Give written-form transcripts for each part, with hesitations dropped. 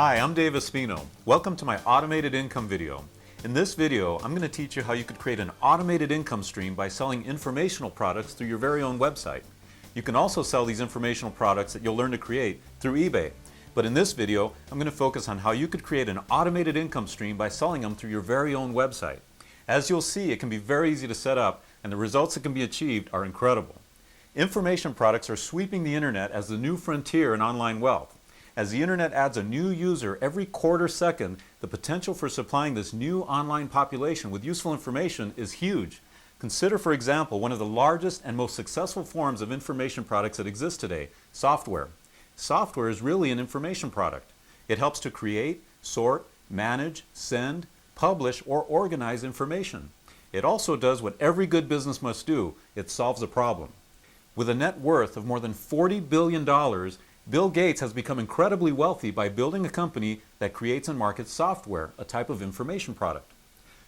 Hi, I'm Dave Espino. Welcome to my automated income video. In this video, I'm going to teach you how you could create an automated income stream by selling informational products through your very own website. You can also sell these informational products that you'll learn to create through eBay. But in this video, I'm going to focus on how you could create an automated income stream by selling them through your very own website. As you'll see, it can be very easy to set up, and the results that can be achieved are incredible. Information products are sweeping the internet as the new frontier in online wealth. As the internet adds a new user every quarter second, the potential for supplying this new online population with useful information is huge. Consider, for example, one of the largest and most successful forms of information products that exist today, software. Software is really an information product. It helps to create, sort, manage, send, publish, or organize information. It also does what every good business must do. It solves a problem. With a net worth of more than $40 billion, Bill Gates has become incredibly wealthy by building a company that creates and markets software, a type of information product.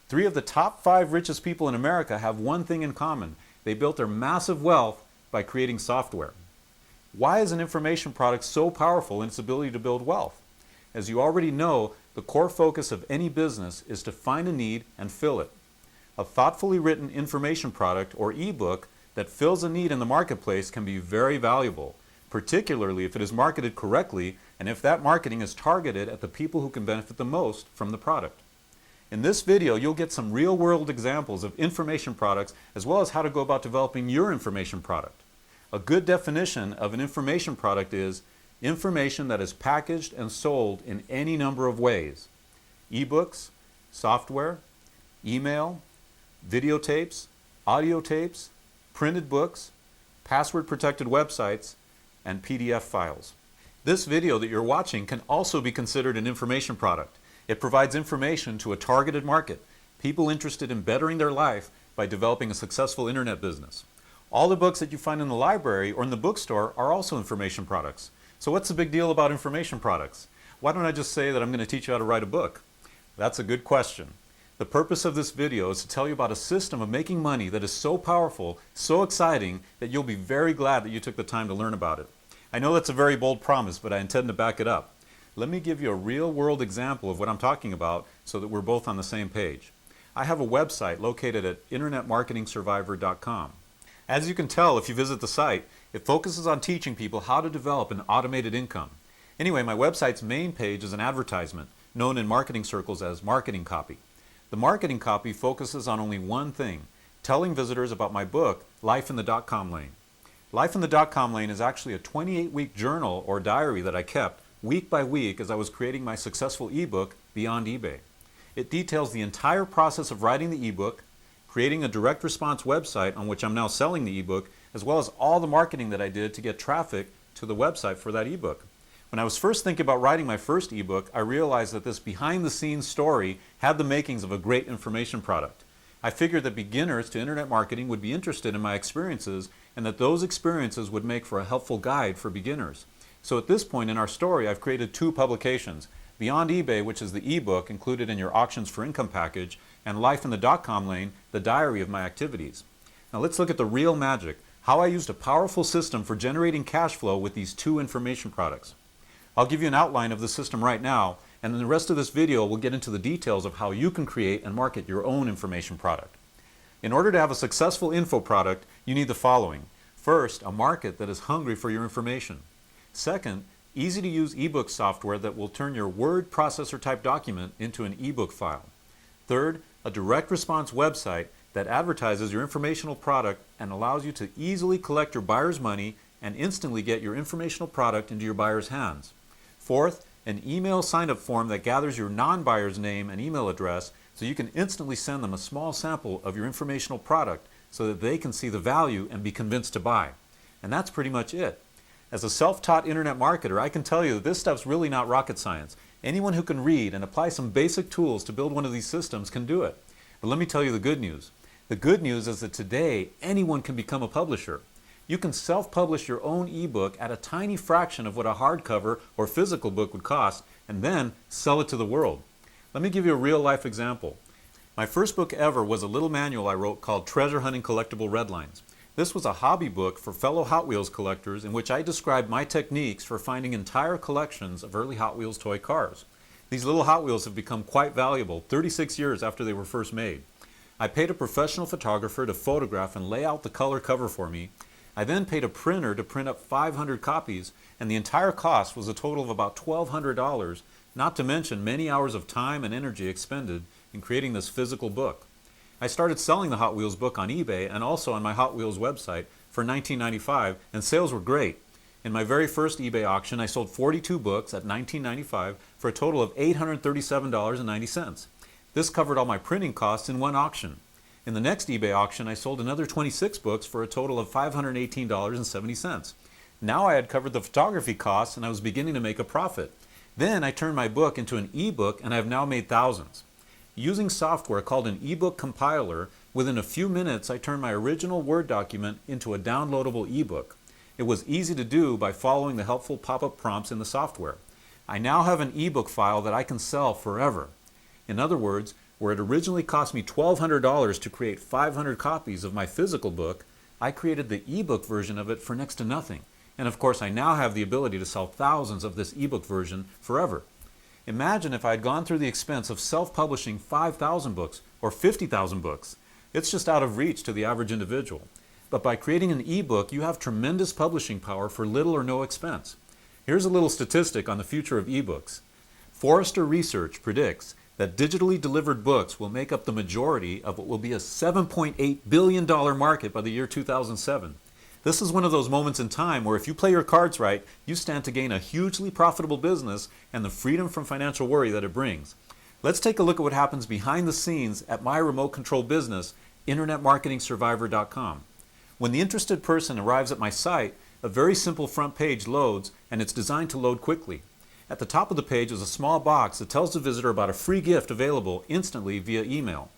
3 of the top 5 richest people in America have one thing in common. They built their massive wealth by creating software. Why is an information product so powerful in its ability to build wealth? As you already know, the core focus of any business is to find a need and fill it. A thoughtfully written information product or ebook that fills a need in the marketplace can be very valuable, particularly if it is marketed correctly and if that marketing is targeted at the people who can benefit the most from the product. In this video, you'll get some real-world examples of information products as well as how to go about developing your information product. A good definition of an information product is information that is packaged and sold in any number of ways: ebooks, software, email, videotapes, audio tapes, printed books, password-protected websites, and PDF files. This video that you're watching can also be considered an information product. It provides information to a targeted market, people interested in bettering their life by developing a successful internet business. All the books that you find in the library or in the bookstore are also information products. So what's the big deal about information products? Why don't I just say that I'm going to teach you how to write a book? That's a good question. The purpose of this video is to tell you about a system of making money that is so powerful, so exciting, that you'll be very glad that you took the time to learn about it. I know that's a very bold promise, but I intend to back it up. Let me give you a real-world example of what I'm talking about so that we're both on the same page. I have a website located at internetmarketingsurvivor.com. As you can tell if you visit the site, it focuses on teaching people how to develop an automated income. Anyway, my website's main page is an advertisement, known in marketing circles as marketing copy. The marketing copy focuses on only one thing: telling visitors about my book, Life in the .com Lane. Life in the .com Lane is actually a 28-week journal or diary that I kept week by week as I was creating my successful ebook, Beyond eBay. It details the entire process of writing the ebook, creating a direct response website on which I'm now selling the ebook, as well as all the marketing that I did to get traffic to the website for that ebook. When I was first thinking about writing my first ebook, I realized that this behind-the-scenes story had the makings of a great information product. I figured that beginners to internet marketing would be interested in my experiences and that those experiences would make for a helpful guide for beginners. So at this point in our story, I've created 2 publications: Beyond eBay, which is the ebook included in your Auctions for Income package, and Life in the .com Lane, the diary of my activities. Now let's look at the real magic, how I used a powerful system for generating cash flow with these 2 information products. I'll give you an outline of the system right now, and in the rest of this video we'll get into the details of how you can create and market your own information product. In order to have a successful info product, you need the following. First, a market that is hungry for your information. Second, easy-to-use ebook software that will turn your word processor type document into an ebook file. Third, a direct response website that advertises your informational product and allows you to easily collect your buyer's money and instantly get your informational product into your buyer's hands. Fourth, an email sign-up form that gathers your non-buyer's name and email address so you can instantly send them a small sample of your informational product so that they can see the value and be convinced to buy. And that's pretty much it. As a self-taught internet marketer, I can tell you that this stuff's really not rocket science. Anyone who can read and apply some basic tools to build one of these systems can do it. But let me tell you the good news. The good news is that today, anyone can become a publisher. You can self-publish your own ebook at a tiny fraction of what a hardcover or physical book would cost, and then sell it to the world. Let me give you a real-life example. My first book ever was a little manual I wrote called Treasure Hunting Collectible Redlines. This was a hobby book for fellow Hot Wheels collectors in which I described my techniques for finding entire collections of early Hot Wheels toy cars. These little Hot Wheels have become quite valuable 36 years after they were first made. I paid a professional photographer to photograph and lay out the color cover for me. I then paid a printer to print up 500 copies, and the entire cost was a total of about $1,200, not to mention many hours of time and energy expended in creating this physical book. I started selling the Hot Wheels book on eBay and also on my Hot Wheels website for $19.95, and sales were great. In my very first eBay auction, I sold 42 books at $19.95 for a total of $837.90. This covered all my printing costs in one auction. In the next eBay auction, I sold another 26 books for a total of $518.70. Now I had covered the photography costs and I was beginning to make a profit. Then I turned my book into an ebook and I have now made thousands. Using software called an ebook compiler, within a few minutes I turned my original Word document into a downloadable ebook. It was easy to do by following the helpful pop-up prompts in the software. I now have an ebook file that I can sell forever. In other words, where it originally cost me $1,200 to create 500 copies of my physical book, I created the ebook version of it for next to nothing. And of course, I now have the ability to sell thousands of this ebook version forever. Imagine if I had gone through the expense of self-publishing 5,000 books or 50,000 books. It's just out of reach to the average individual. But by creating an ebook, you have tremendous publishing power for little or no expense. Here's a little statistic on the future of ebooks. Forrester Research predicts that digitally delivered books will make up the majority of what will be a $7.8 billion market by the year 2007. This is one of those moments in time where if you play your cards right, you stand to gain a hugely profitable business and the freedom from financial worry that it brings. Let's take a look at what happens behind the scenes at my remote control business, InternetMarketingSurvivor.com. When the interested person arrives at my site, a very simple front page loads, and it's designed to load quickly. At the top of the page is a small box that tells the visitor about a free gift available instantly via email.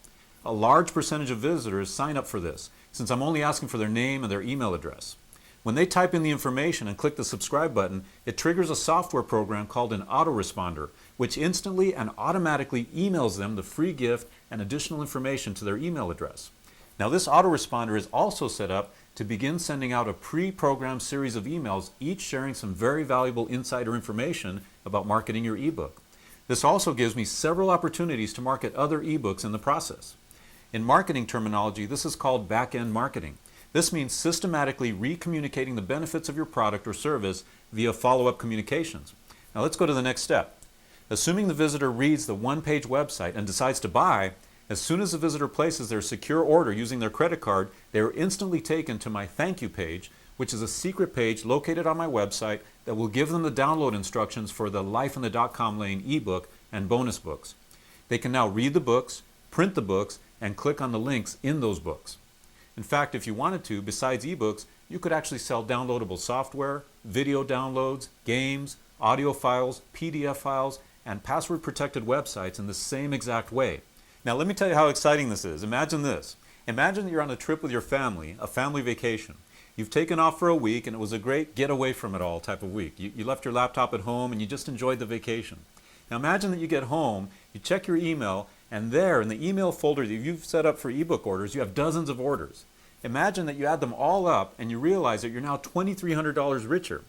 A large percentage of visitors sign up for this, since I'm only asking for their name and their email address. When they type in the information and click the subscribe button, it triggers a software program called an autoresponder, which instantly and automatically emails them the free gift and additional information to their email address. Now this autoresponder is also set up to begin sending out a pre-programmed series of emails, each sharing some very valuable insider information about marketing your ebook. This also gives me several opportunities to market other ebooks in the process. In marketing terminology, this is called back-end marketing. This means systematically re-communicating the benefits of your product or service via follow-up communications. Now let's go to the next step. Assuming the visitor reads the one-page website and decides to buy, as soon as the visitor places their secure order using their credit card, they are instantly taken to my thank you page, which is a secret page located on my website that will give them the download instructions for the Life in the .com Lane ebook and bonus books. They can now read the books, print the books, and click on the links in those books. In fact, if you wanted to, besides ebooks, you could actually sell downloadable software, video downloads, games, audio files, PDF files, and password-protected websites in the same exact way. Now let me tell you how exciting this is. Imagine this. Imagine that you're on a trip with your family, a family vacation. You've taken off for a week and it was a great get away from it all type of week. You left your laptop at home and you just enjoyed the vacation. Now imagine that you get home, you check your email, and there in the email folder that you've set up for ebook orders, you have dozens of orders. Imagine that you add them all up and you realize that you're now $2,300 richer.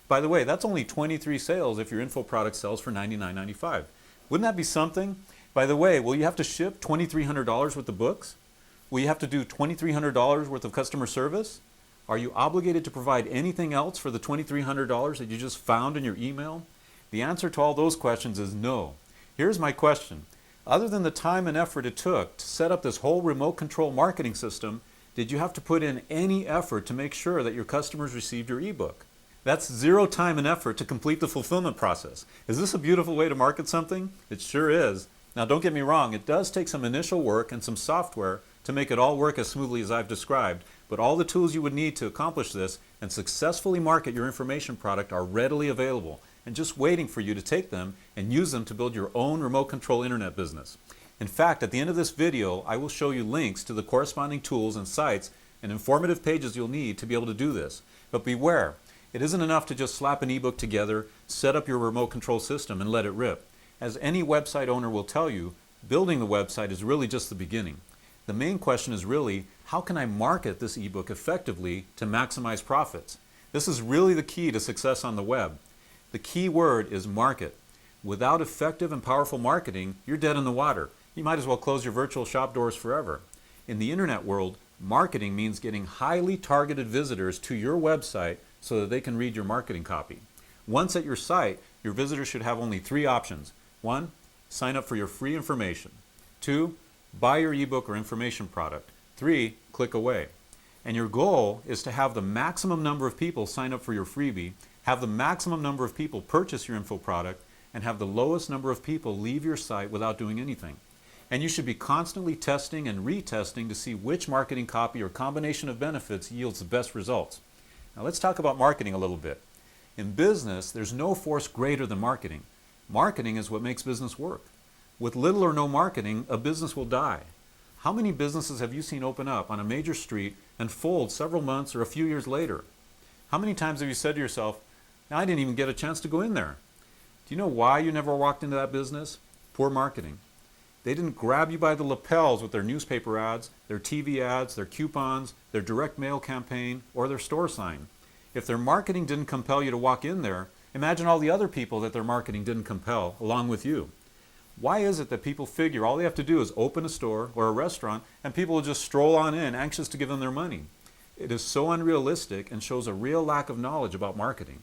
By the way, that's only 23 sales if your info product sells for $99.95. Wouldn't that be something? By the way, will you have to ship $2,300 worth of books? Will you have to do $2,300 worth of customer service? Are you obligated to provide anything else for the $2,300 that you just found in your email? The answer to all those questions is no. Here's my question. Other than the time and effort it took to set up this whole remote control marketing system, did you have to put in any effort to make sure that your customers received your ebook? That's zero time and effort to complete the fulfillment process. Is this a beautiful way to market something? It sure is. Now don't get me wrong, it does take some initial work and some software to make it all work as smoothly as I've described, but all the tools you would need to accomplish this and successfully market your information product are readily available and just waiting for you to take them and use them to build your own remote control internet business. In fact, at the end of this video, I will show you links to the corresponding tools and sites and informative pages you'll need to be able to do this. But beware, it isn't enough to just slap an ebook together, set up your remote control system, and let it rip. As any website owner will tell you, building the website is really just the beginning. The main question is really, how can I market this ebook effectively to maximize profits? This is really the key to success on the web. The key word is market. Without effective and powerful marketing, you're dead in the water. You might as well close your virtual shop doors forever. In the internet world, marketing means getting highly targeted visitors to your website so that they can read your marketing copy. Once at your site, your visitors should have only 3 options. 1, sign up for your free information. 2, buy your ebook or information product. 3, click away. And your goal is to have the maximum number of people sign up for your freebie, have the maximum number of people purchase your info product, and have the lowest number of people leave your site without doing anything. And you should be constantly testing and retesting to see which marketing copy or combination of benefits yields the best results. Now let's talk about marketing a little bit. In business, there's no force greater than marketing. Marketing is what makes business work. With little or no marketing, a business will die. How many businesses have you seen open up on a major street and fold several months or a few years later? How many times have you said to yourself, I didn't even get a chance to go in there? Do you know why you never walked into that business? Poor marketing. They didn't grab you by the lapels with their newspaper ads, their TV ads, their coupons, their direct mail campaign, or their store sign. If their marketing didn't compel you to walk in there, imagine all the other people that their marketing didn't compel along with you. Why is it that people figure all they have to do is open a store or a restaurant and people will just stroll on in anxious to give them their money? It is so unrealistic and shows a real lack of knowledge about marketing.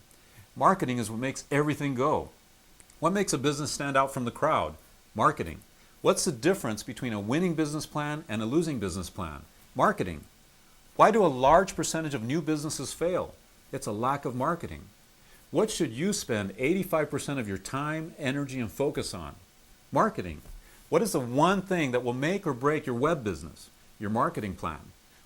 Marketing is what makes everything go. What makes a business stand out from the crowd? Marketing. What's the difference between a winning business plan and a losing business plan? Marketing. Why do a large percentage of new businesses fail? It's a lack of marketing. What should you spend 85% of your time, energy, and focus on? Marketing. What is the one thing that will make or break your web business? Your marketing plan.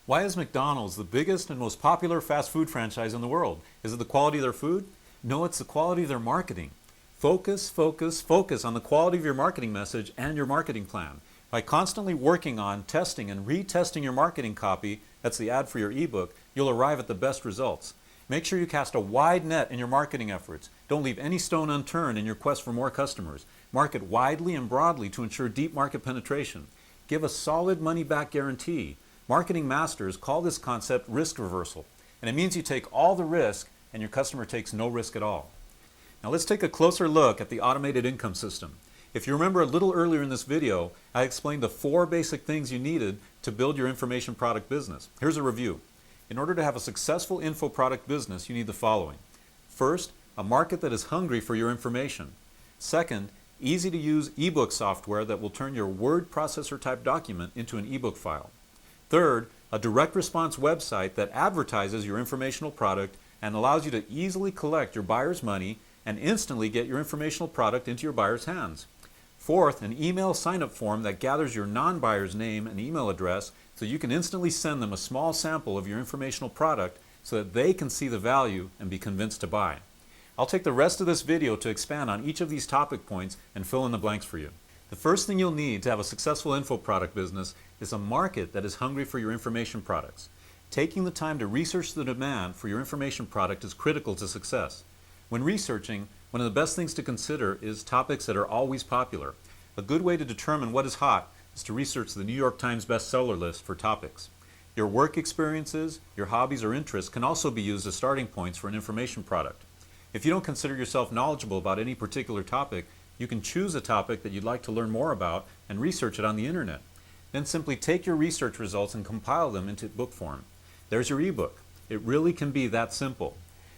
Why is McDonald's the biggest and most popular fast food franchise in the world? Is it the quality of their food? No, it's the quality of their marketing. Focus, focus, focus on the quality of your marketing message and your marketing plan. By constantly working on, testing, and retesting your marketing copy, that's the ad for your ebook, you'll arrive at the best results. Make sure you cast a wide net in your marketing efforts. Don't leave any stone unturned in your quest for more customers. Market widely and broadly to ensure deep market penetration. Give a solid money-back guarantee. Marketing masters call this concept risk reversal, and it means you take all the risk and your customer takes no risk at all. Now let's take a closer look at the automated income system. If you remember a little earlier in this video, I explained the 4 basic things you needed to build your information product business. Here's a review. In order to have a successful info product business, you need the following. First, a market that is hungry for your information. Second, easy to use ebook software that will turn your word processor type document into an ebook file. Third, a direct response website that advertises your informational product and allows you to easily collect your buyer's money and instantly get your informational product into your buyer's hands. Fourth, an email sign-up form that gathers your non-buyer's name and email address so you can instantly send them a small sample of your informational product so that they can see the value and be convinced to buy. I'll take the rest of this video to expand on each of these topic points and fill in the blanks for you. The first thing you'll need to have a successful info product business is a market that is hungry for your information products. Taking the time to research the demand for your information product is critical to success. When researching, one of the best things to consider is topics that are always popular. A good way to determine what is hot is to research the New York Times bestseller list for topics. Your work experiences, your hobbies or interests can also be used as starting points for an information product. If you don't consider yourself knowledgeable about any particular topic, you can choose a topic that you'd like to learn more about and research it on the internet. Then simply take your research results and compile them into book form. There's your ebook. It really can be that simple.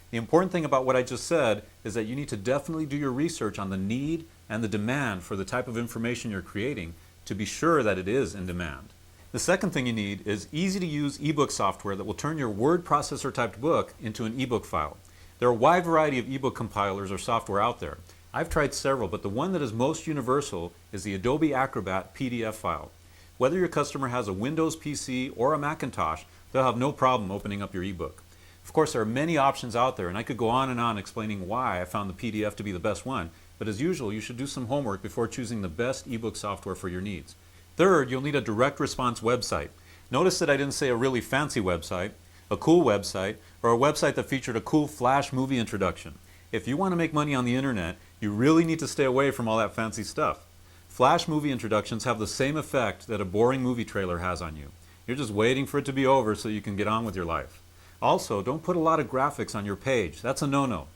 The important thing about what I just said is that you need to definitely do your research on the need and the demand for the type of information you're creating to be sure that it is in demand. The second thing you need is easy to use ebook software that will turn your word processor typed book into an ebook file. There are a wide variety of ebook compilers or software out there. I've tried several, but the one that is most universal is the Adobe Acrobat PDF file. Whether your customer has a Windows PC or a Macintosh, they'll have no problem opening up your ebook. Of course, there are many options out there, and I could go on and on explaining why I found the PDF to be the best one, but as usual, you should do some homework before choosing the best ebook software for your needs. Third, you'll need a direct response website. Notice that I didn't say a really fancy website, a cool website, or a website that featured a cool flash movie introduction. If you want to make money on the internet, you really need to stay away from all that fancy stuff. Flash movie introductions have the same effect that a boring movie trailer has on you. You're just waiting for it to be over so you can get on with your life. Also, don't put a lot of graphics on your page. That's a no-no.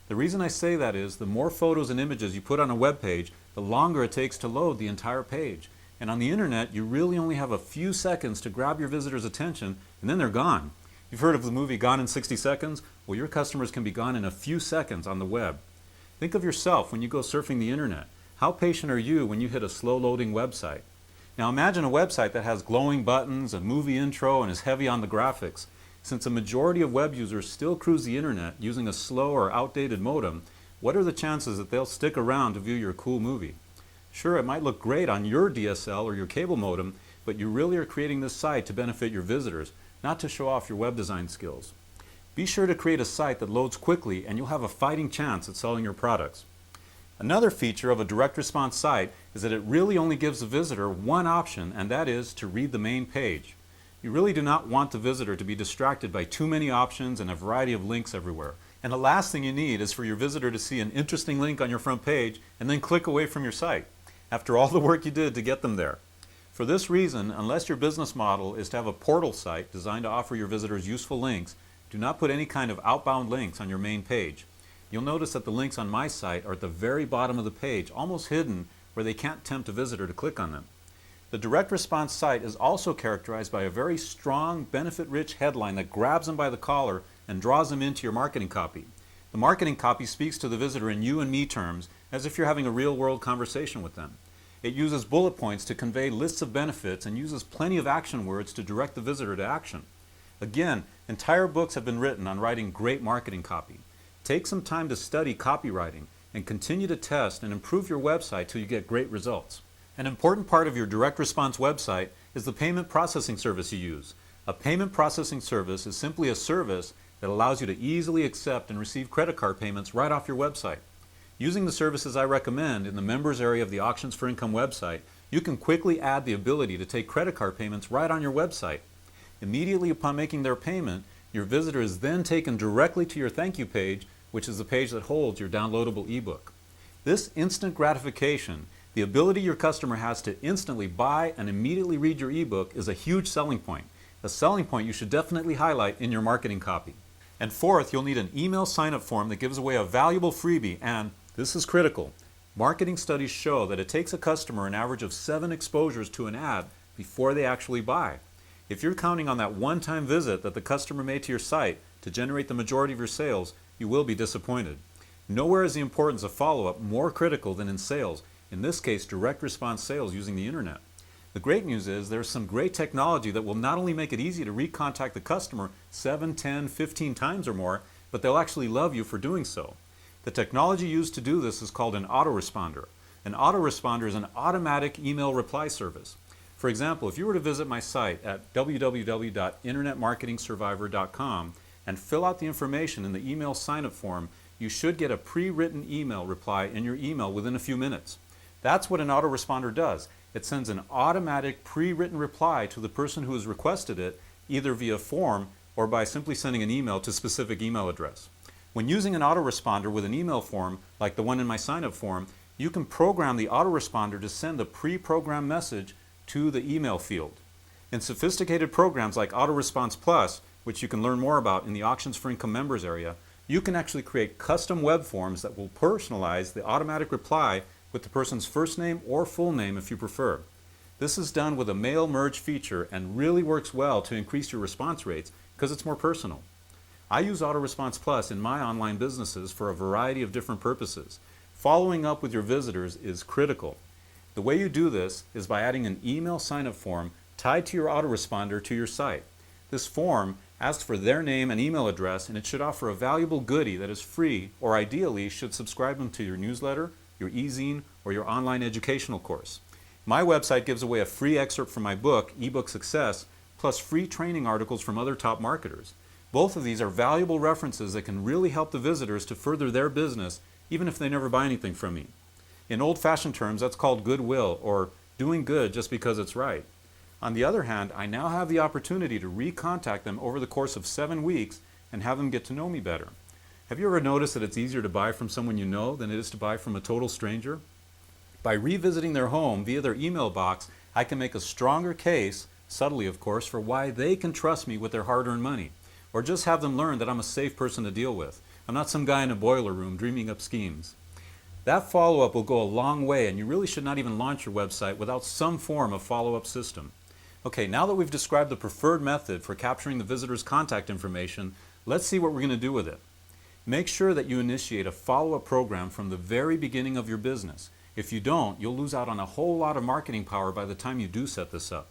The reason I say that is the more photos and images you put on a web page, the longer it takes to load the entire page. And on the internet, you really only have a few seconds to grab your visitor's attention, and then they're gone. You've heard of the movie Gone in 60 Seconds? Well, your customers can be gone in a few seconds on the web. Think of yourself when you go surfing the internet. How patient are you when you hit a slow-loading website? Now imagine a website that has glowing buttons, a movie intro, and is heavy on the graphics. Since a majority of web users still cruise the internet using a slow or outdated modem, what are the chances that they'll stick around to view your cool movie? Sure, it might look great on your DSL or your cable modem, but you really are creating this site to benefit your visitors, not to show off your web design skills. Be sure to create a site that loads quickly and you'll have a fighting chance at selling your products. Another feature of a direct response site is that it really only gives the visitor one option, and that is to read the main page. You really do not want the visitor to be distracted by too many options and a variety of links everywhere. And the last thing you need is for your visitor to see an interesting link on your front page and then click away from your site, after all the work you did to get them there. For this reason, unless your business model is to have a portal site designed to offer your visitors useful links, do not put any kind of outbound links on your main page. You'll notice that the links on my site are at the very bottom of the page, almost hidden, where they can't tempt a visitor to click on them. The direct response site is also characterized by a very strong, benefit-rich headline that grabs them by the collar and draws them into your marketing copy. The marketing copy speaks to the visitor in you and me terms, as if you're having a real-world conversation with them. It uses bullet points to convey lists of benefits and uses plenty of action words to direct the visitor to action. Again, entire books have been written on writing great marketing copy. Take some time to study copywriting and continue to test and improve your website till you get great results. An important part of your direct response website is the payment processing service you use. A payment processing service is simply a service that allows you to easily accept and receive credit card payments right off your website. Using the services I recommend in the members area of the Auctions for Income website, you can quickly add the ability to take credit card payments right on your website. Immediately upon making their payment, your visitor is then taken directly to your thank you page, which is the page that holds your downloadable ebook. This instant gratification, the ability your customer has to instantly buy and immediately read your ebook, is a huge selling point. A selling point you should definitely highlight in your marketing copy. And fourth, you'll need an email sign-up form that gives away a valuable freebie, and this is critical. Marketing studies show that it takes a customer an average of 7 exposures to an ad before they actually buy. If you're counting on that one-time visit that the customer made to your site to generate the majority of your sales, you will be disappointed. Nowhere is the importance of follow-up more critical than in sales, in this case direct response sales using the internet. The great news is there's some great technology that will not only make it easy to recontact the customer 7, 10, 15 times or more, but they'll actually love you for doing so. The technology used to do this is called an autoresponder. An autoresponder is an automatic email reply service. For example, if you were to visit my site at www.internetmarketingsurvivor.com and fill out the information in the email sign-up form, you should get a pre-written email reply in your email within a few minutes. That's what an autoresponder does. It sends an automatic pre-written reply to the person who has requested it, either via form or by simply sending an email to a specific email address. When using an autoresponder with an email form, like the one in my sign-up form, you can program the autoresponder to send a pre-programmed message to the email field. In sophisticated programs like Autorespons Plus, which you can learn more about in the Auctions for Income members area, you can actually create custom web forms that will personalize the automatic reply with the person's first name or full name if you prefer. This is done with a mail merge feature and really works well to increase your response rates because it's more personal. I use Autorespons Plus in my online businesses for a variety of different purposes. Following up with your visitors is critical. The way you do this is by adding an email sign-up form tied to your autoresponder to your site. This form asks for their name and email address, and it should offer a valuable goodie that is free, or ideally should subscribe them to your newsletter, your e-zine, or your online educational course. My website gives away a free excerpt from my book, eBook Success, plus free training articles from other top marketers. Both of these are valuable references that can really help the visitors to further their business, even if they never buy anything from me. In old-fashioned terms, that's called goodwill, or doing good just because it's right. On the other hand, I now have the opportunity to recontact them over the course of 7 weeks and have them get to know me better. Have you ever noticed that it's easier to buy from someone you know than it is to buy from a total stranger? By revisiting their home via their email box, I can make a stronger case subtly of course, for why they can trust me with their hard-earned money, or just have them learn that I'm a safe person to deal with. I'm not some guy in a boiler room dreaming up schemes. That follow-up will go a long way, and you really should not even launch your website without some form of follow-up system. Okay, now that we've described the preferred method for capturing the visitor's contact information, let's see what we're going to do with it. Make sure that you initiate a follow-up program from the very beginning of your business. If you don't, you'll lose out on a whole lot of marketing power by the time you do set this up.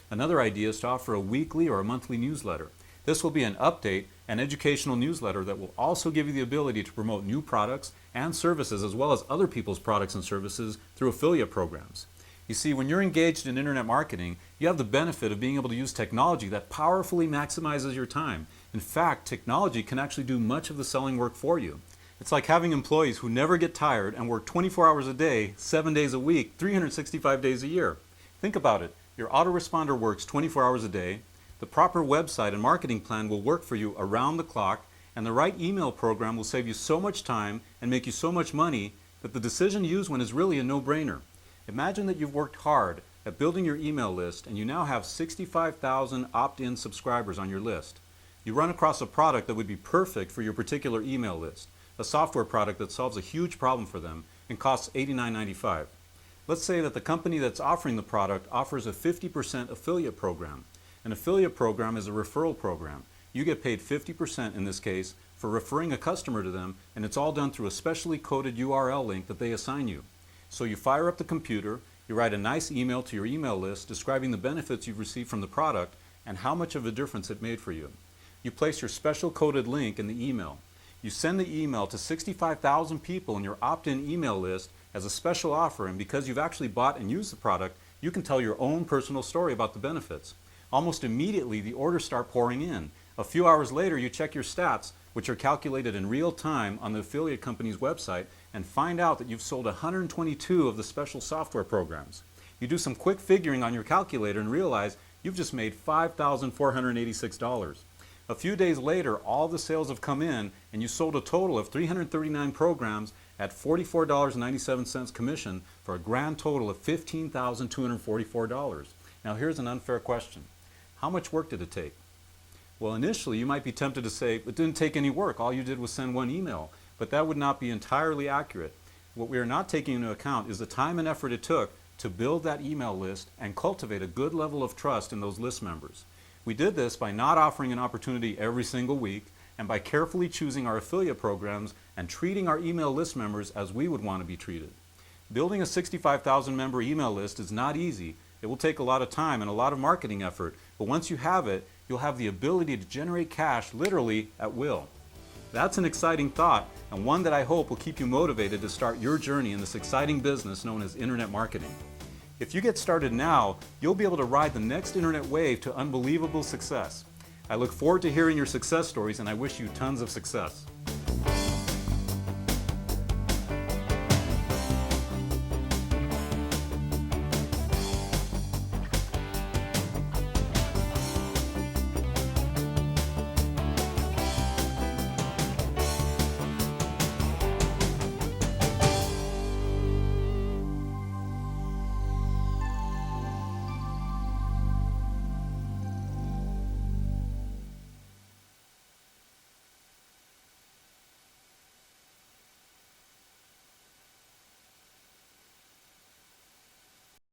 Another idea is to offer a weekly or a monthly newsletter. This will be an update and educational newsletter that will also give you the ability to promote new products and services as well as other people's products and services through affiliate programs. You see, when you're engaged in internet marketing, you have the benefit of being able to use technology that powerfully maximizes your time. In fact, technology can actually do much of the selling work for you. It's like having employees who never get tired and work 24 hours a day, 7 days a week, 365 days a year. Think about it. Your autoresponder works 24 hours a day. The proper website and marketing plan will work for you around the clock, and the right email program will save you so much time and make you so much money that the decision to use one is really a no-brainer. Imagine that you've worked hard at building your email list and you now have 65,000 opt-in subscribers on your list. You run across a product that would be perfect for your particular email list, a software product that solves a huge problem for them and costs $89.95. Let's say that the company that's offering the product offers a 50% affiliate program. An affiliate program is a referral program. You get paid 50% in this case for referring a customer to them, and it's all done through a specially coded URL link that they assign you. So you fire up the computer, you write a nice email to your email list describing the benefits you've received from the product and how much of a difference it made for you. You place your special coded link in the email. You send the email to 65,000 people in your opt-in email list as a special offer, and because you've actually bought and used the product, you can tell your own personal story about the benefits. Almost immediately, the orders start pouring in. A few hours later, you check your stats, which are calculated in real time on the affiliate company's website, and find out that you've sold 122 of the special software programs. You do some quick figuring on your calculator and realize you've just made $5,486. A few days later, all the sales have come in, and you sold a total of 339 programs at $44.97 commission for a grand total of $15,244. Now here's an unfair question. How much work did it take? Well, initially you might be tempted to say it didn't take any work, all you did was send one email, but that would not be entirely accurate. What we are not taking into account is the time and effort it took to build that email list and cultivate a good level of trust in those list members. We did this by not offering an opportunity every single week and by carefully choosing our affiliate programs and treating our email list members as we would want to be treated. Building a 65,000 member email list is not easy. It will take a lot of time and a lot of marketing effort, but once you have it, you'll have the ability to generate cash literally at will. That's an exciting thought, and one that I hope will keep you motivated to start your journey in this exciting business known as internet marketing. If you get started now, you'll be able to ride the next internet wave to unbelievable success. I look forward to hearing your success stories, and I wish you tons of success.